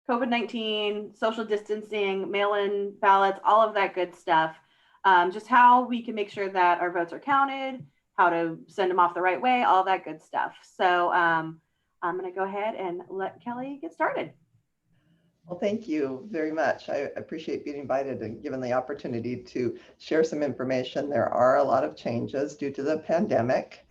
COVID-19, social distancing, mail-in ballots, all of that good stuff. Just how we can make sure that our votes are counted, how to send them off the right way, all that good stuff. So I'm going to go ahead and let Kelly get started. Well, thank you very much. I appreciate being invited and given the opportunity to share some information. There are a lot of changes due to the pandemic.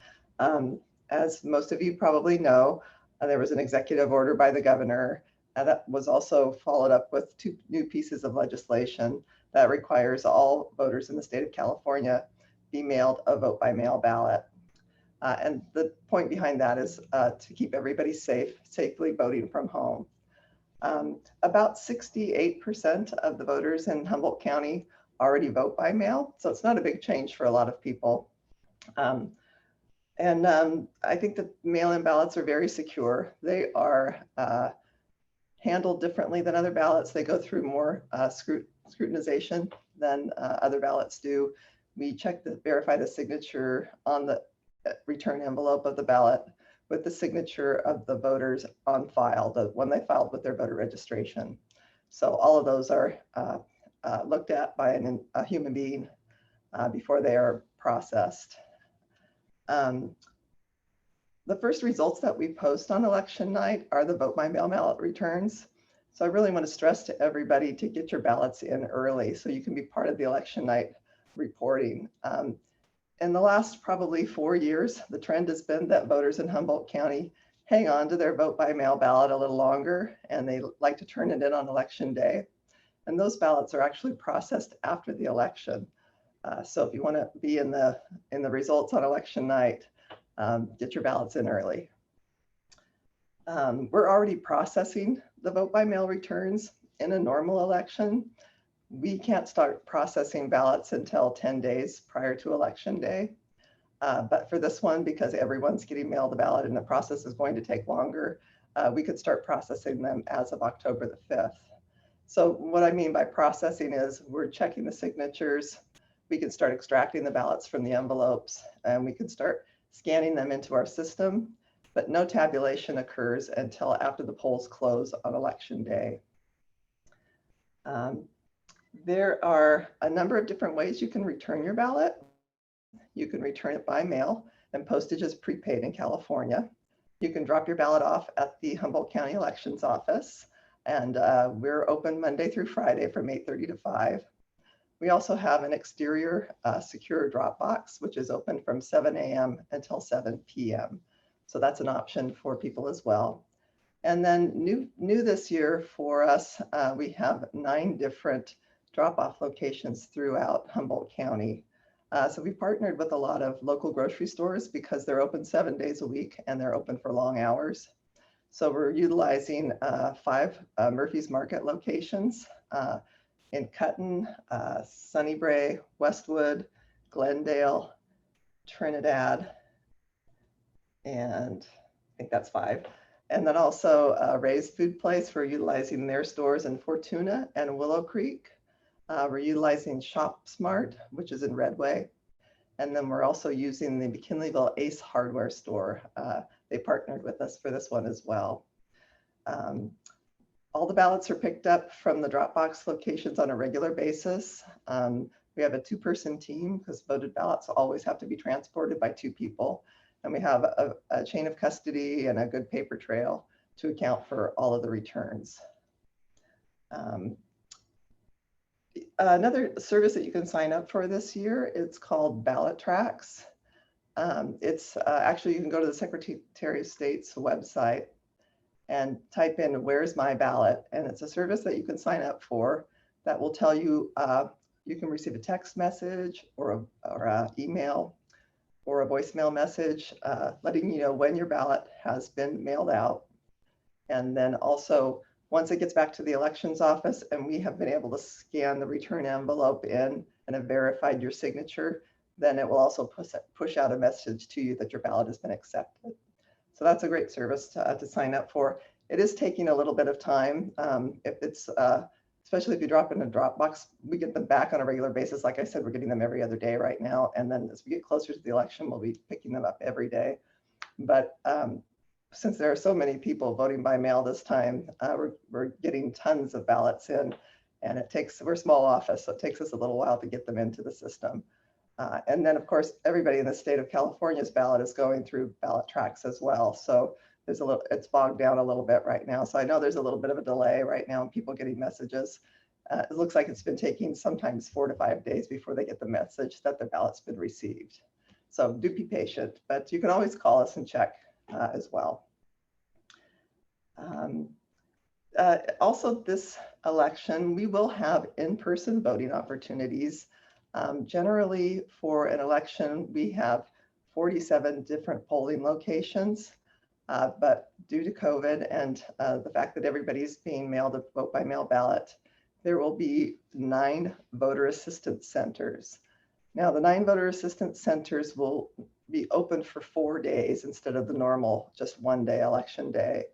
As most of you probably know, there was an executive order by the governor that was also followed up with 2 new pieces of legislation that requires all voters in the state of California be mailed a vote by mail ballot. And the point behind that is to keep everybody safely voting from home. About 68% of the voters in Humboldt County already vote by mail, so it's not a big change for a lot of people. I think the mail-in ballots are very secure. They are handled differently than other ballots. They go through more scrutinization than other ballots do. We verify the signature on the return envelope of the ballot with the signature of the voters on file, the one they filed with their voter registration. So all of those are looked at by a human being before they are processed. The first results that we post on election night are the vote by mail ballot returns. So I really want to stress to everybody to get your ballots in early so you can be part of the election night reporting. In the last probably 4 years, the trend has been that voters in Humboldt County hang on to their vote by mail ballot a little longer, and they like to turn it in on election day. And those ballots are actually processed after the election. So if you want to be in the results on election night, get your ballots in early. We're already processing the vote by mail returns in a normal election. We can't start processing ballots until 10 days prior to election day. But for this one, because everyone's getting mailed a ballot and the process is going to take longer, we could start processing them as of October the 5th. So what I mean by processing is we're checking the signatures. We can start extracting the ballots from the envelopes, and we can start scanning them into our system, but no tabulation occurs until after the polls close on election day. There are a number of different ways you can return your ballot. You can return it by mail, and postage is prepaid in California. You can drop your ballot off at the Humboldt County Elections Office, and we're open Monday through Friday from 8:30 to 5. We also have an exterior secure drop box, which is open from 7 a.m. until 7 p.m. So that's an option for people as well. And then new this year for us, we have 9 different drop-off locations throughout Humboldt County. So we partnered with a lot of local grocery stores because they're open 7 days a week and they're open for long hours. So we're utilizing 5 Murphy's Market locations in Cutton, Sunnybrae, Westwood, Glendale, Trinidad, and I think that's 5. And then also Ray's Food Place, we're utilizing their stores in Fortuna and Willow Creek. We're utilizing Shop Smart, which is in Redway. And then we're also using the McKinleyville Ace Hardware store. They partnered with us for this one as well. All the ballots are picked up from the Dropbox locations on a regular basis. We have a 2-person team because voted ballots always have to be transported by 2 people. And we have a chain of custody and a good paper trail to account for all of the returns. Another service that you can sign up for this year, it's called Ballot Tracks. It's actually, you can go to the Secretary of State's website and type in "Where's my ballot?" And it's a service that you can sign up for that will tell you, you can receive a text message or an email or a voicemail message letting you know when your ballot has been mailed out. And then also, once it gets back to the elections office and we have been able to scan the return envelope in and have verified your signature, then it will also push out a message to you that your ballot has been accepted. So that's a great service to sign up for. It is taking a little bit of time. If it's, especially if you drop in a Dropbox, we get them back on a regular basis. Like I said, we're getting them every other day right now. And then as we get closer to the election, we'll be picking them up every day. But since there are so many people voting by mail this time, we're getting tons of ballots in, and we're a small office, so it takes us a little while to get them into the system. And then, of course, everybody in the state of California's ballot is going through Ballot Tracks as well. So it's bogged down a little bit right now. So I know there's a little bit of a delay right now in people getting messages. It looks like it's been taking sometimes 4 to 5 days before they get the message that their ballot's been received. So do be patient, but you can always call us and check as well. Also, this election, we will have in-person voting opportunities. Generally, for an election, we have 47 different polling locations, but due to COVID and the fact that everybody's being mailed a vote by mail ballot, there will be 9 voter assistance centers. Now, the 9 voter assistance centers will be open for 4 days instead of the normal just 1 day, election day.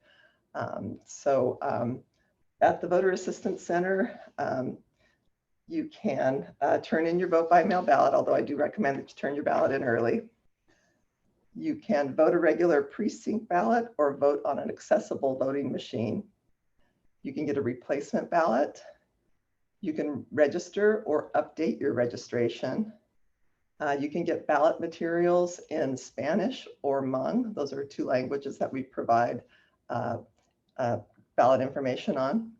At the Voter Assistance Center, you can turn in your vote by mail ballot, although I do recommend that you turn your ballot in early. You can vote a regular precinct ballot or vote on an accessible voting machine. You can get a replacement ballot. You can register or update your registration. You can get ballot materials in Spanish or Hmong. Those are 2 languages that we provide ballot information on.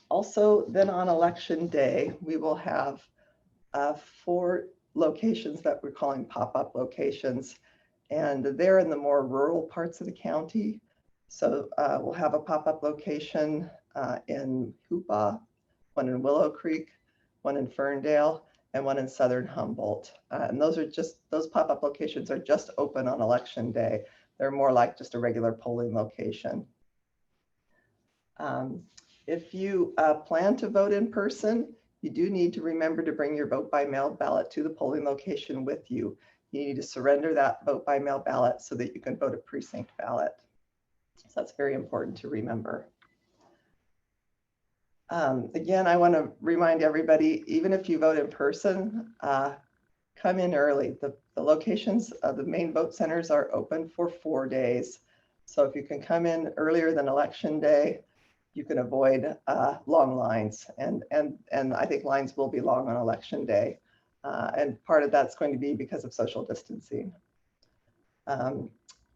Also, then on election day, we will have 4 locations that we're calling pop-up locations, and they're in the more rural parts of the county. So we'll have a pop-up location in Hoopa, one in Willow Creek, one in Ferndale, and one in Southern Humboldt. And those pop-up locations are just open on election day. They're more like just a regular polling location. If you plan to vote in person, you do need to remember to bring your vote by mail ballot to the polling location with you. You need to surrender that vote by mail ballot so that you can vote a precinct ballot. So that's very important to remember. Again, I want to remind everybody, even if you vote in person, come in early. The locations of the main vote centers are open for 4 days. So if you can come in earlier than election day, you can avoid long lines. And I think lines will be long on election day. And part of that's going to be because of social distancing.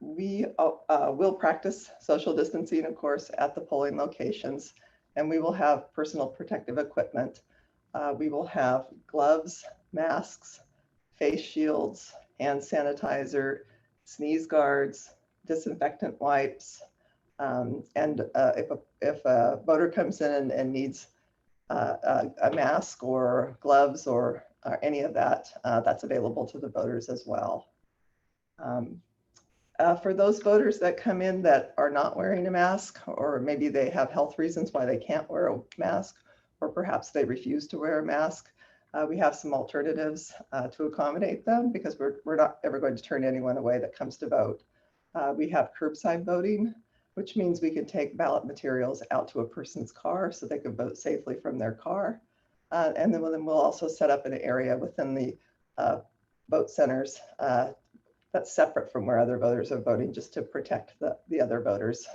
We will practice social distancing, of course, at the polling locations, and we will have personal protective equipment. We will have gloves, masks, face shields, hand sanitizer, sneeze guards, disinfectant wipes. And if a voter comes in and needs a mask or gloves or any of that, that's available to the voters as well. For those voters that come in that are not wearing a mask, or maybe they have health reasons why they can't wear a mask, or perhaps they refuse to wear a mask, we have some alternatives to accommodate them, because we're not ever going to turn anyone away that comes to vote. We have curbside voting, which means we can take ballot materials out to a person's car so they can vote safely from their car. And then we'll also set up an area within the vote centers that's separate from where other voters are voting, just to protect the other voters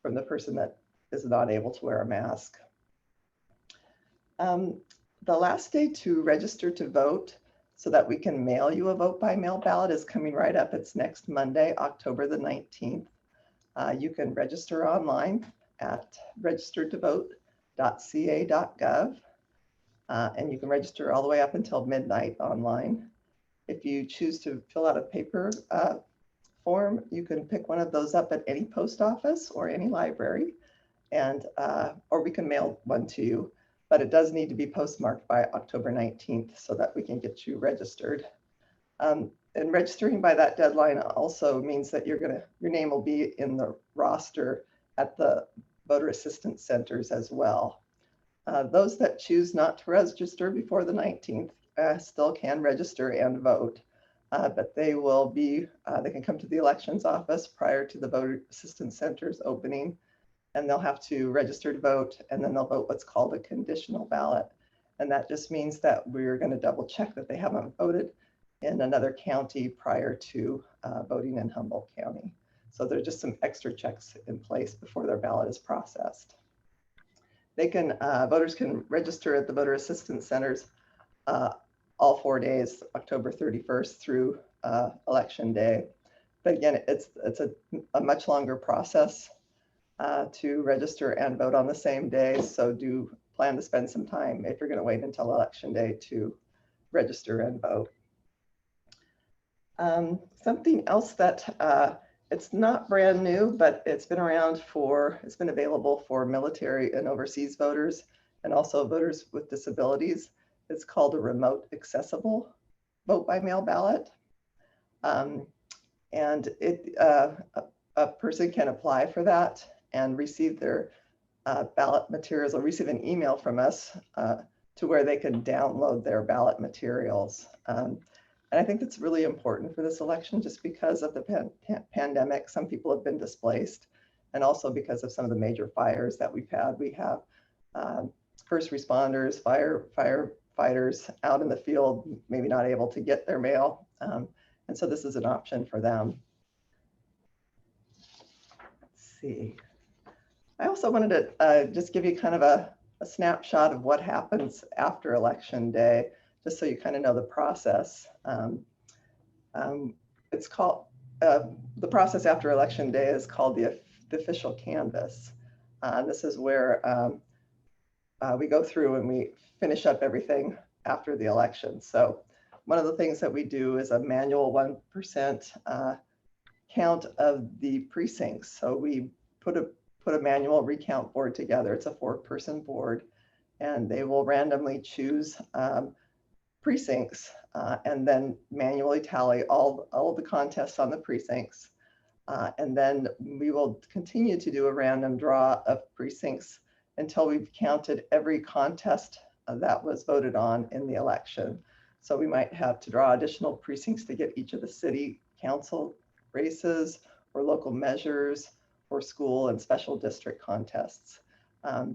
from the person that is not able to wear a mask. The last day to register to vote so that we can mail you a vote by mail ballot is coming right up. It's next Monday, October the 19th. You can register online at registertovote.ca.gov, and you can register all the way up until midnight online. If you choose to fill out a paper form, you can pick one of those up at any post office or any library, and or we can mail one to you. But it does need to be postmarked by October 19th so that we can get you registered. And registering by that deadline also means that your name will be in the roster at the voter assistance centers as well. Those that choose not to register before the 19th still can register and vote, but they can come to the elections office prior to the voter assistance centers opening, and they'll have to register to vote, and then they'll vote what's called a conditional ballot. And that just means that we're going to double check that they haven't voted in another county prior to voting in Humboldt County. So there's just some extra checks in place before their ballot is processed. They can, voters can register at the voter assistance centers all 4 days, October 31st through election day. But again, it's a much longer process to register and vote on the same day. So do plan to spend some time if you're going to wait until election day to register and vote. Something else that it's not brand new, but it's been around it's been available for military and overseas voters and also voters with disabilities. It's called a remote accessible vote by mail ballot. And a person can apply for that and receive their ballot materials or receive an email from us to where they can download their ballot materials. And I think that's really important for this election just because of the pandemic. Some people have been displaced, and also because of some of the major fires that we've had. We have first responders, firefighters out in the field, maybe not able to get their mail. And so this is an option for them. Let's see. I also wanted to just give you kind of a snapshot of what happens after election day, just so you kind of know the process. It's called, the process after election day is called the official canvass. This is where we go through and we finish up everything after the election. So one of the things that we do is a manual 1% count of the precincts. So we put a manual recount board together. It's a 4-person board, and they will randomly choose precincts and then manually tally all of the contests on the precincts. And then we will continue to do a random draw of precincts until we've counted every contest that was voted on in the election. So we might have to draw additional precincts to get each of the city council races or local measures or school and special district contests.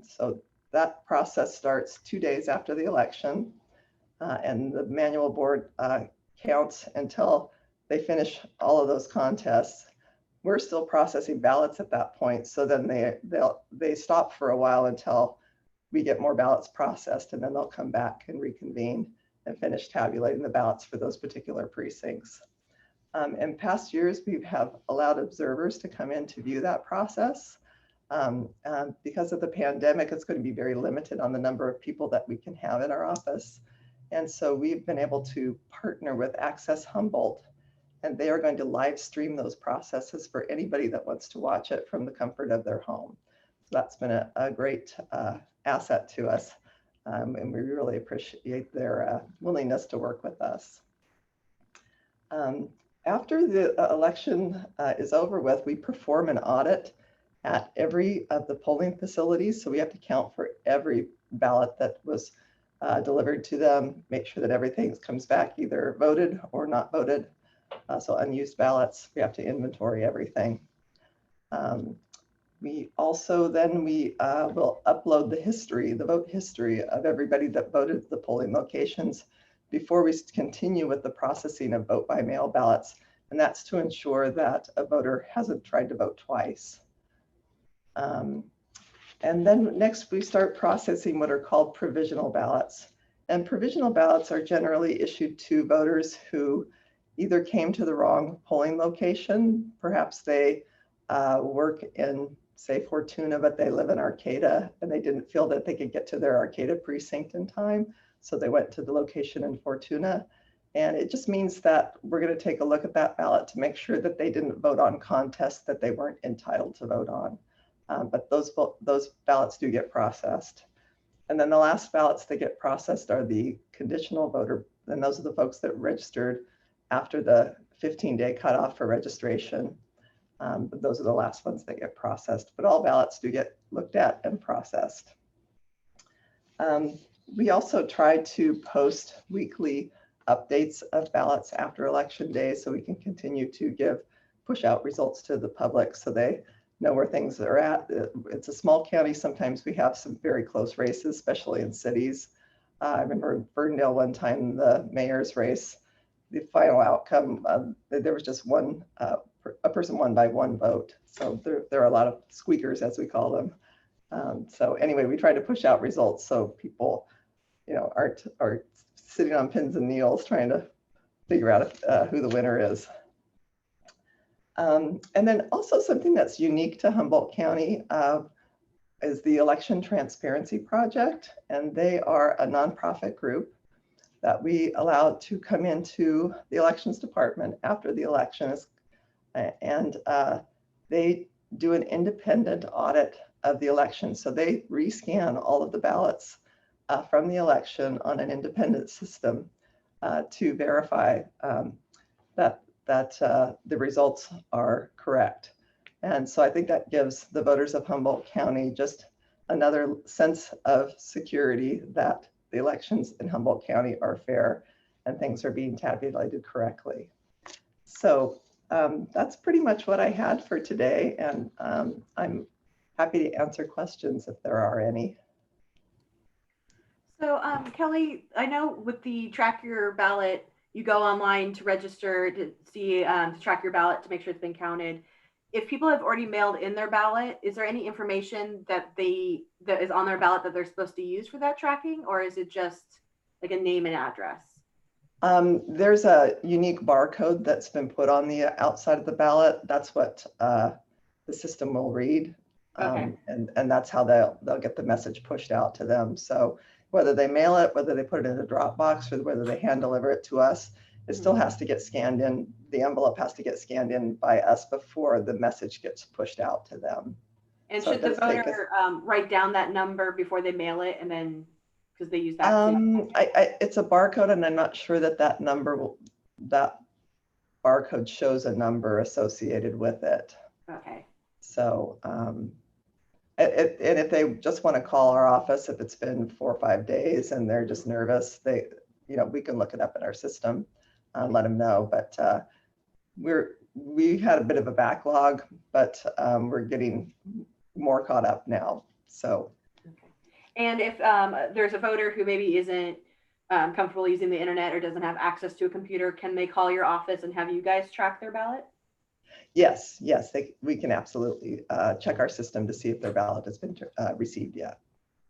So that process starts 2 days after the election, and the manual board counts until they finish all of those contests. We're still processing ballots at that point, so then they stop for a while until we get more ballots processed, and then they'll come back and reconvene and finish tabulating the ballots for those particular precincts. In past years, we have allowed observers to come in to view that process. Because of the pandemic, it's going to be very limited on the number of people that we can have in our office. And so we've been able to partner with Access Humboldt, and they are going to live stream those processes for anybody that wants to watch it from the comfort of their home. So that's been a great asset to us, and we really appreciate their willingness to work with us. After the election is over with, we perform an audit at every of the polling facilities. So we have to count for every ballot that was delivered to them, make sure that everything comes back either voted or not voted. So unused ballots, we have to inventory everything. We also then will upload the vote history of everybody that voted at the polling locations before we continue with the processing of vote by mail ballots. And that's to ensure that a voter hasn't tried to vote twice. And then next we start processing what are called provisional ballots. And provisional ballots are generally issued to voters who either came to the wrong polling location. Perhaps they work in, say, Fortuna, but they live in Arcata and they didn't feel that they could get to their Arcata precinct in time. So they went to the location in Fortuna. And it just means that we're going to take a look at that ballot to make sure that they didn't vote on contests that they weren't entitled to vote on. But those ballots do get processed. And then the last ballots that get processed are the conditional voter. And those are the folks that registered after the 15-day cutoff for registration. But those are the last ones that get processed. But all ballots do get looked at and processed. We also try to post weekly updates of ballots after election day so we can continue to push out results to the public so they know where things are at. It's a small county. Sometimes we have some very close races, especially in cities. I remember in Ferndale one time, the mayor's race, the final outcome, there was just one, a person won by one vote. So there are a lot of squeakers, as we call them. So anyway, we try to push out results so people, aren't sitting on pins and needles trying to figure out who the winner is. And then also something that's unique to Humboldt County is the Election Transparency Project. And they are a nonprofit group that we allow to come into the elections department after the elections. And they do an independent audit of the election. So they rescan all of the ballots from the election on an independent system to verify that the results are correct. And so I think that gives the voters of Humboldt County just another sense of security that the elections in Humboldt County are fair and things are being tabulated correctly. So that's pretty much what I had for today. And I'm happy to answer questions if there are any. So Kelly, I know with the Track Your Ballot, you go online to register to see, to track your ballot to make sure it's been counted. If people have already mailed in their ballot, is there any information that is on their ballot that they're supposed to use for that tracking, or is it just like a name and address? There's a unique barcode that's been put on the outside of the ballot. That's what the system will read. Okay. And that's how they'll get the message pushed out to them. So whether they mail it, whether they put it in a Dropbox, or whether they hand deliver it to us, it still has to get scanned in. The envelope has to get scanned in by us before the message gets pushed out to them. And so should the voter write down that number before they mail it, and then because they use that? It's a barcode, and I'm not sure that that barcode shows a number associated with it. Okay. So, and if they just want to call our office, if it's been 4 or 5 days and they're just nervous, we can look it up in our system and let them know. But we had a bit of a backlog, but we're getting more caught up now. So. Okay. And if there's a voter who maybe isn't comfortable using the internet or doesn't have access to a computer, can they call your office and have you guys track their ballot? Yes, we can absolutely check our system to see if their ballot has been received yet.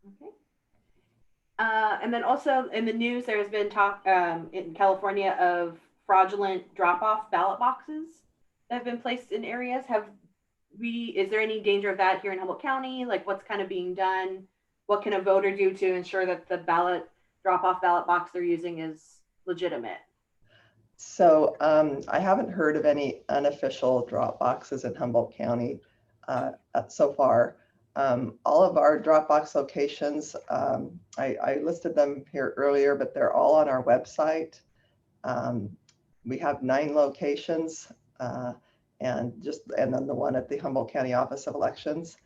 Okay. And then also in the news, there has been talk in California of fraudulent drop-off ballot boxes that have been placed in areas. Is there any danger of that here in Humboldt County? Like, what's kind of being done? What can a voter do to ensure that the drop-off ballot box they're using is legitimate? So I haven't heard of any unofficial drop boxes in Humboldt County so far. All of our drop box locations, I listed them here earlier, but they're all on our website. We have 9 locations, and then the one at the Humboldt County Office of Elections.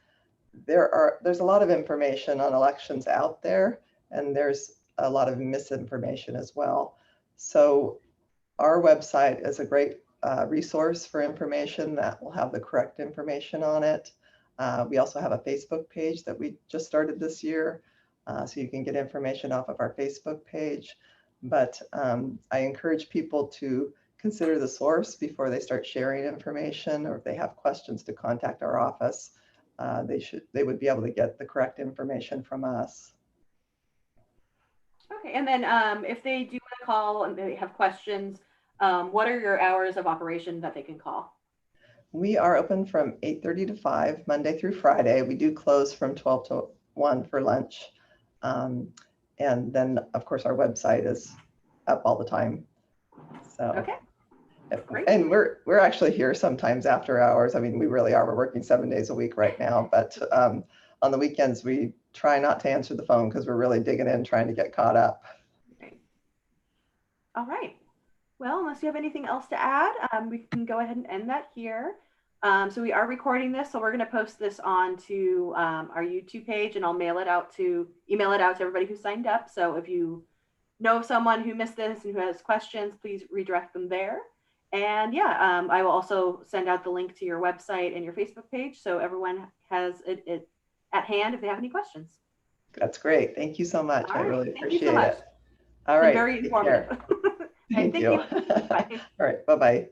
There's a lot of information on elections out there, and there's a lot of misinformation as well. So our website is a great resource for information that will have the correct information on it. We also have a Facebook page that we just started this year, so you can get information off of our Facebook page. But I encourage people to consider the source before they start sharing information, or if they have questions to contact our office, they would be able to get the correct information from us. Okay, and then if they do want to call and they have questions, what are your hours of operation that they can call? We are open from 8:30 to 5, Monday through Friday. We do close from 12 to 1 for lunch. And then, of course, our website is up all the time. So, okay. Great. And we're actually here sometimes after hours. I mean, we really are. We're working 7 days a week right now. But on the weekends, we try not to answer the phone because we're really digging in, trying to get caught up. Okay. All right. Well, unless you have anything else to add, we can go ahead and end that here. So we are recording this, so we're going to post this onto our YouTube page, and I'll email it out to everybody who signed up. So if you know of someone who missed this and who has questions, please redirect them there. And yeah, I will also send out the link to your website and your Facebook page, so everyone has it at hand if they have any questions. That's great. Thank you so much. I really appreciate it. All right. Very informative. Thank thank you. you. Bye. All right, bye-bye.